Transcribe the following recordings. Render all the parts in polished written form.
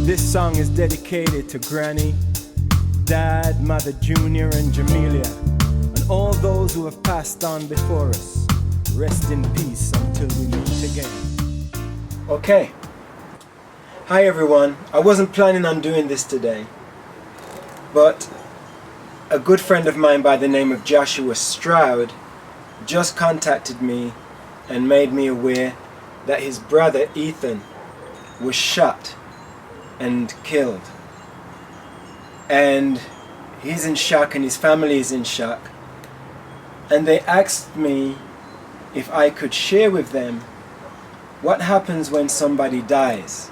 This song is dedicated to Granny, Dad, Mother Junior and Jamelia, and all those who have passed on before us. Rest in peace until we meet again. Okay. Hi everyone. I wasn't planning on doing this today, but a good friend of mine by the name of Joshua Stroud just contacted me and made me aware that his brother Ethan was shot and killed. And he's in shock and his family is in shock. And they asked me if I could share with them what happens when somebody dies.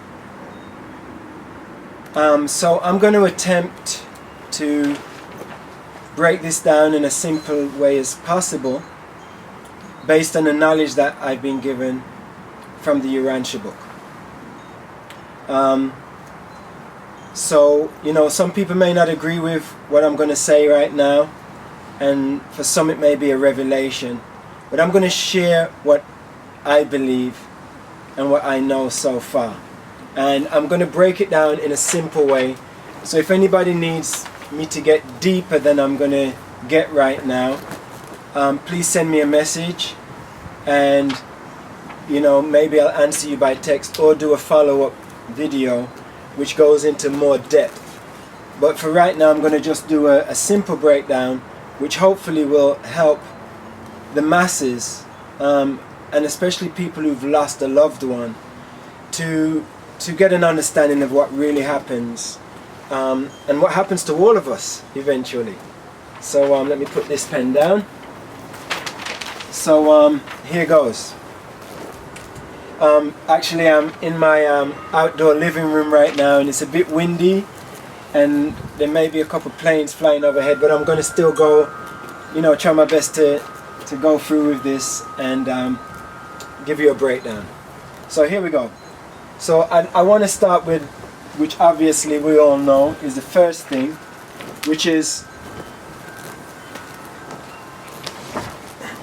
So I'm going to attempt to break this down in a simple way as possible based on the knowledge that I've been given from the Urantia Book. So, you know, some people may not agree with what I'm going to say right now, and for some it may be a revelation, but I'm going to share what I believe and what I know so far. And I'm going to break it down in a simple way. So if anybody needs me to get deeper than I'm going to get right now, please send me a message, and you know, maybe I'll answer you by text or do a follow-up video which goes into more depth. But for right now I'm going to just do a simple breakdown which hopefully will help the masses, and especially people who've lost a loved one, to get an understanding of what really happens, and what happens to all of us eventually. So let me put this pen down. So here goes. Actually I'm in my outdoor living room right now, and it's a bit windy and there may be a couple planes flying overhead, but I'm going to still go, you know, try my best to go through with this and give you a breakdown. So here we go. So I want to start with, which obviously we all know is the first thing, which is,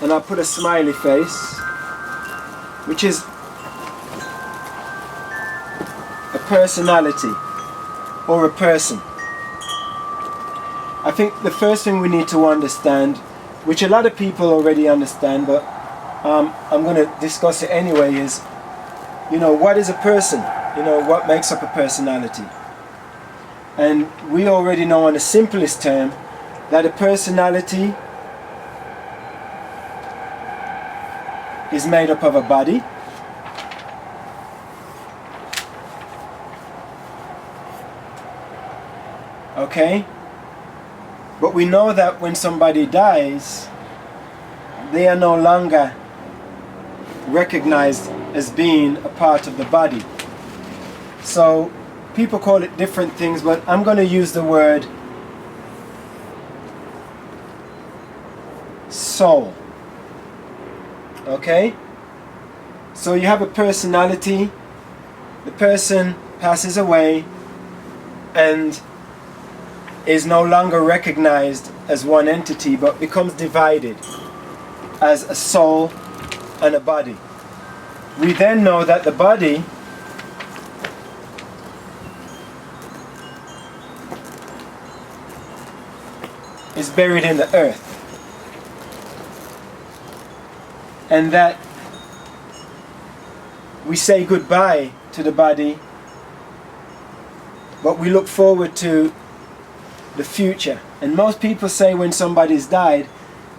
and I'll put a smiley face, which is a personality or a person. I think the first thing we need to understand, which a lot of people already understand, but I'm going to discuss it anyway, is, you know, what is a person? You know, what makes up a personality? And we already know on the simplest term that a personality is made up of a body, okay? But we know that when somebody dies, they are no longer recognized as being a part of the body. So people call it different things, but I'm going to use the word soul. Okay? So you have a personality, the person passes away and is no longer recognized as one entity, but becomes divided as a soul and a body. We then know that the body is buried in the earth, and that we say goodbye to the body, but we look forward to the future. And most people say when somebody's died,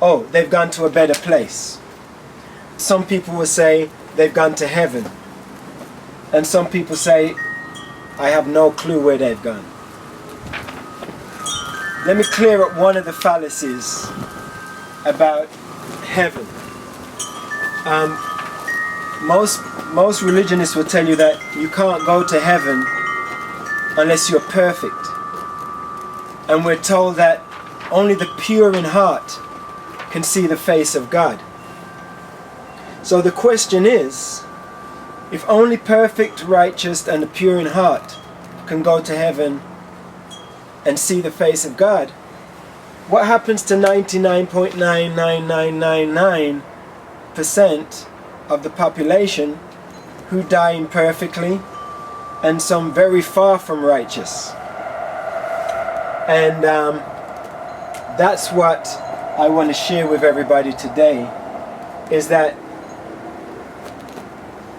oh, they've gone to a better place. Some people will say they've gone to heaven, and some people say, I have no clue where they've gone. Let me clear up one of the fallacies about heaven. Most religionists will tell you that you can't go to heaven unless you're perfect. And we're told that only the pure in heart can see the face of God. So the question is, if only perfect, righteous, and the pure in heart can go to heaven and see the face of God, what happens to 99.99999% of the population who die imperfectly, and some very far from righteous. And that's what I want to share with everybody today, is that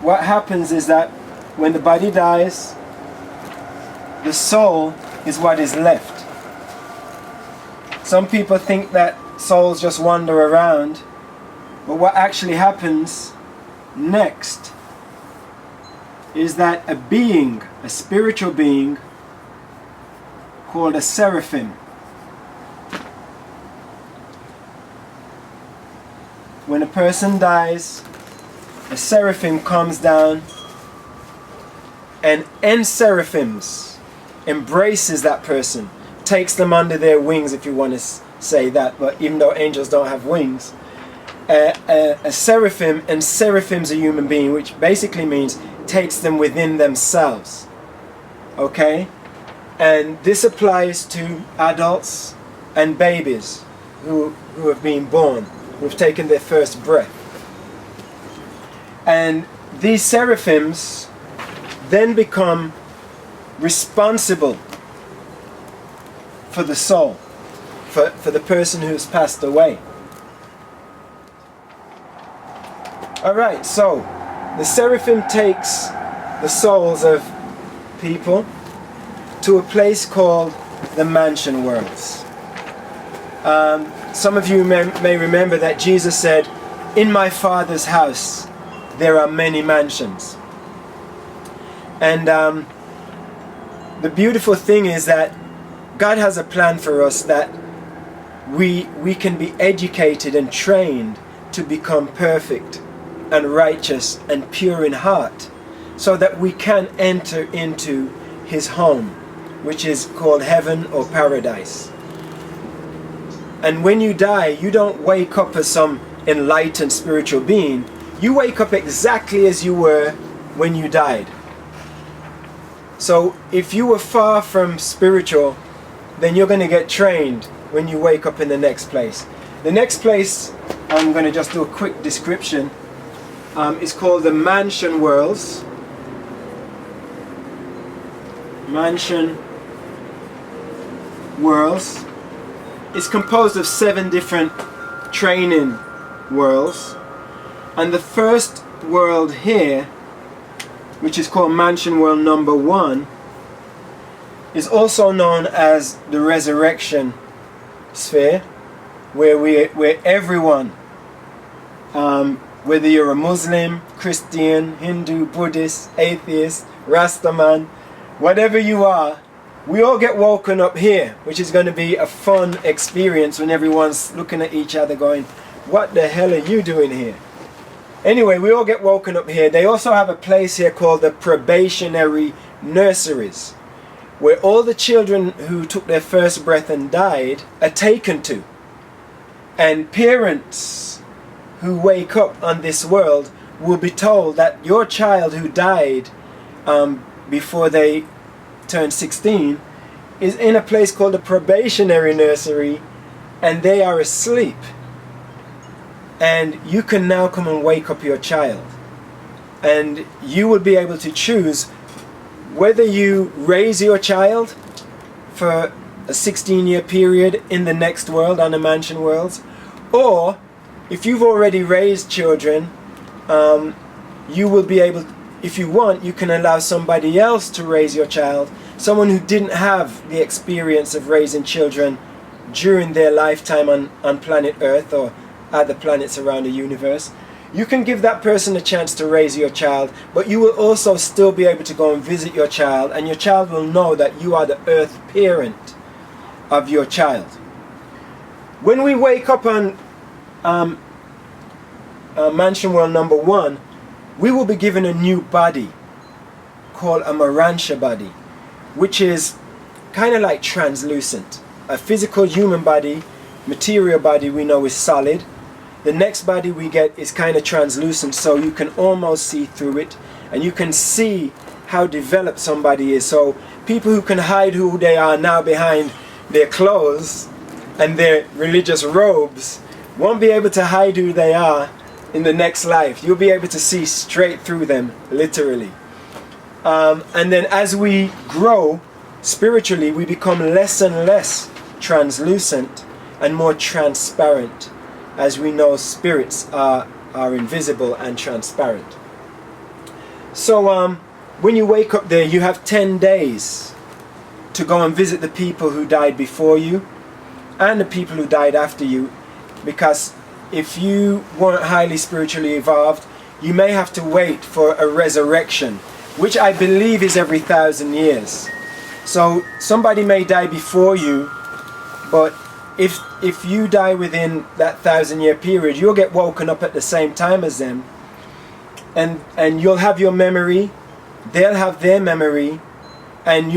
what happens is that when the body dies, the soul is what is left. Some people think that souls just wander around, but what actually happens next is that a being, a spiritual being called a seraphim, when a person dies, a seraphim comes down and seraphims embraces that person, takes them under their wings, if you want to say that, but even though angels don't have wings, a seraphim, and seraphim's a human being, which basically means takes them within themselves. Okay? And this applies to adults and babies who have been born, who have taken their first breath. And these seraphims then become responsible for the soul, for the person who's passed away. Alright, so the seraphim takes the souls of people to a place called the mansion worlds. Some of you may remember that Jesus said, "In my Father's house there are many mansions." And the beautiful thing is that God has a plan for us, that we can be educated and trained to become perfect and righteous and pure in heart, so that we can enter into his home, which is called heaven or paradise. And when you die, you don't wake up as some enlightened spiritual being. You wake up exactly as you were when you died. So if you were far from spiritual, then you're going to get trained when you wake up in the next place. The next place, I'm going to just do a quick description, is called the mansion worlds. Mansion worlds. It's composed of 7 different training worlds. And the first world here, which is called Mansion World number 1, is also known as the resurrection sphere, where everyone, whether you're a Muslim, Christian, Hindu, Buddhist, atheist, Rastaman, whatever you are, we all get woken up here, which is going to be a fun experience when everyone's looking at each other going, "What the hell are you doing here?" Anyway, we all get woken up here. They also have a place here called the probationary nurseries, where all the children who took their first breath and died are taken to. And parents who wake up on this world will be told that your child who died before they turned 16 is in a place called the probationary nursery, and they are asleep. And you can now come and wake up your child. And you will be able to choose whether you raise your child for a 16-year period in the next world, on the mansion worlds, or if you've already raised children, you will be able, if you want, you can allow somebody else to raise your child, someone who didn't have the experience of raising children during their lifetime on planet Earth or other planets around the universe. You can give that person a chance to raise your child, but you will also still be able to go and visit your child, and your child will know that you are the earth parent of your child. When we wake up on Mansion World number 1, we will be given a new body called a Urantia body, which is kind of like translucent. A physical human body, material body, we know is solid. The next body we get is kind of translucent, so you can almost see through it, and you can see how developed somebody is. So people who can hide who they are now behind their clothes and their religious robes won't be able to hide who they are in the next life. You'll be able to see straight through them, literally. And then as we grow spiritually, we become less and less translucent and more transparent, as we know spirits are invisible and transparent. So when you wake up there, you have 10 days to go and visit the people who died before you and the people who died after you, because if you weren't highly spiritually evolved, you may have to wait for a resurrection, which I believe is every 1,000 years. So somebody may die before you, but if you die within that 1,000-year period, you'll get woken up at the same time as them, and you'll have your memory, they'll have their memory, and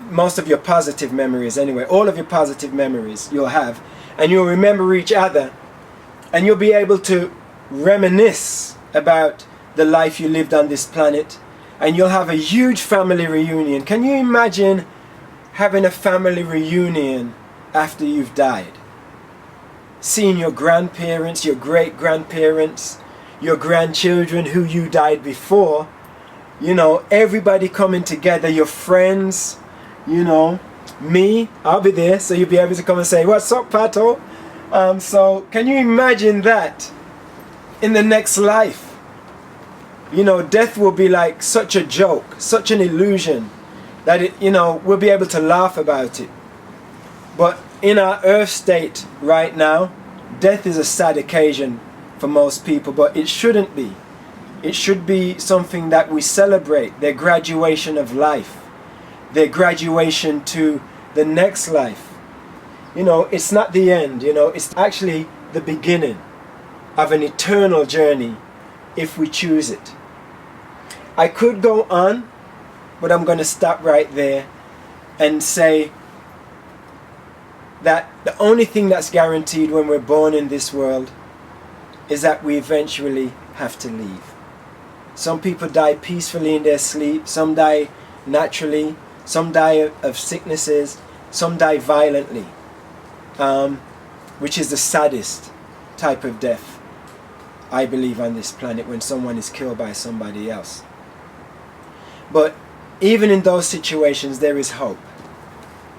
most of your positive memories anyway, all of your positive memories you'll have, and you'll remember each other, and you'll be able to reminisce about the life you lived on this planet, and you'll have a huge family reunion. Can you imagine having a family reunion after you've died? Seeing your grandparents, your great-grandparents, your grandchildren who you died before, you know, everybody coming together, your friends, you know, me, I'll be there, so you'll be able to come and say, "What's up, Pato?" So can you imagine that in the next life? You know, death will be like such a joke, such an illusion, that it, you know, we'll be able to laugh about it. But in our earth state right now, death is a sad occasion for most people, but it shouldn't be. It should be something that we celebrate, their graduation of life, their graduation to the next life. You know, it's not the end, you know, it's actually the beginning of an eternal journey if we choose it. I could go on, but I'm going to stop right there and say that the only thing that's guaranteed when we're born in this world is that we eventually have to leave. Some people die peacefully in their sleep, some die naturally, some die of sicknesses, some die violently, which is the saddest type of death, I believe, on this planet, when someone is killed by somebody else. But even in those situations, there is hope.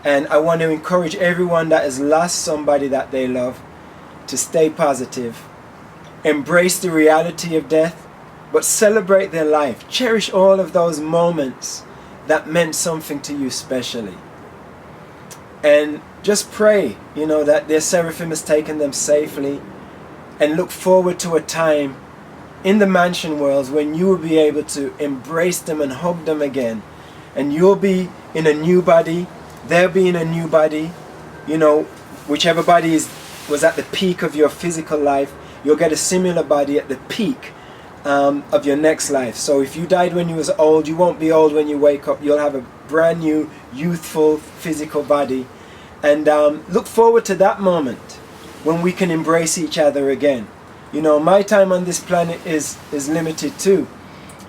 And I want to encourage everyone that has lost somebody that they love to stay positive, embrace the reality of death, but celebrate their life. Cherish all of those moments that meant something to you specially. And just pray, you know, that their seraphim has taken them safely, and look forward to a time in the mansion worlds when you will be able to embrace them and hug them again. And you'll be in a new body, they'll be in a new body, you know, whichever body was at the peak of your physical life, you'll get a similar body at the peak of your next life. So if you died when you was old, you won't be old when you wake up. You'll have a brand new, youthful, physical body. And look forward to that moment when we can embrace each other again. You know, my time on this planet is limited too,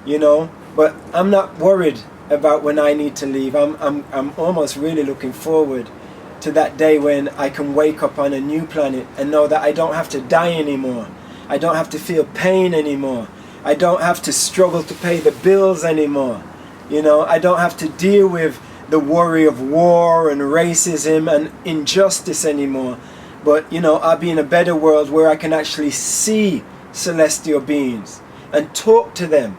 you know, but I'm not worried about when I need to leave. I'm almost really looking forward to that day when I can wake up on a new planet and know that I don't have to die anymore. I don't have to feel pain anymore. I don't have to struggle to pay the bills anymore. You know, I don't have to deal with the worry of war and racism and injustice anymore. But, you know, I'll be in a better world where I can actually see celestial beings and talk to them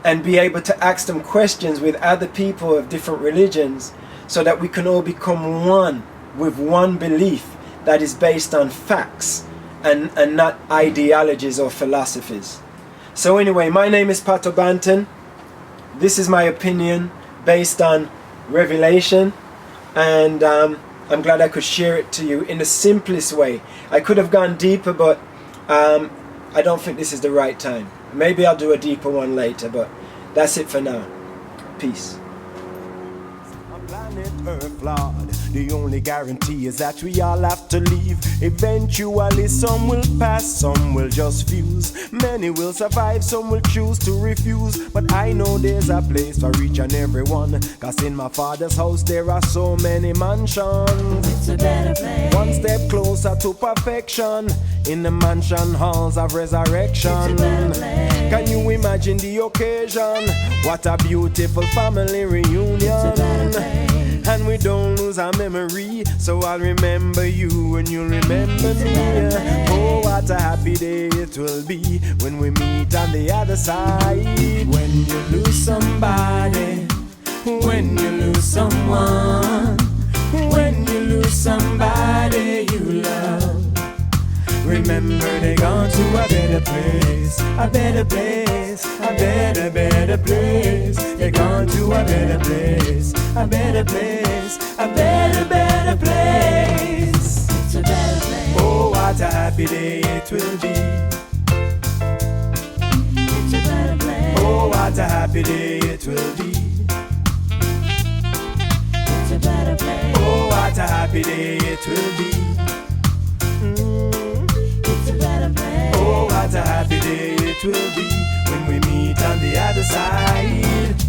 and be able to ask them questions with other people of different religions, so that we can all become one with one belief that is based on facts and not ideologies or philosophies. So anyway, my name is Pato Banton. This is my opinion based on revelation, and I'm glad I could share it to you in the simplest way. I could have gone deeper, but I don't think this is the right time. Maybe I'll do a deeper one later, but that's it for now. Peace. with her flawed. The only guarantee is that we all have to leave. Eventually some will pass, some will just fuse. Many will survive, some will choose to refuse. But I know there's a place for each and every one, 'cause in my Father's house there are so many mansions. It's a better place. One step closer to perfection, in the mansion halls of resurrection. It's a better place. Can you imagine the occasion? What a beautiful family reunion. It's a better place. And we don't lose our memory, so I'll remember you and you'll remember me. Oh, what a happy day it will be when we meet on the other side. When you lose somebody, when you lose someone, when you lose somebody you love, remember they gone to a better place, a better place, a better place. They gone to a better place, a better place, a better place. It's a better place. Oh, what a happy day it will be. It's a better place. Oh, what a happy day it will be. It's a better place. Oh, what a happy day it will be. It's a better place. Oh, what a happy day it will be when we meet on the other side.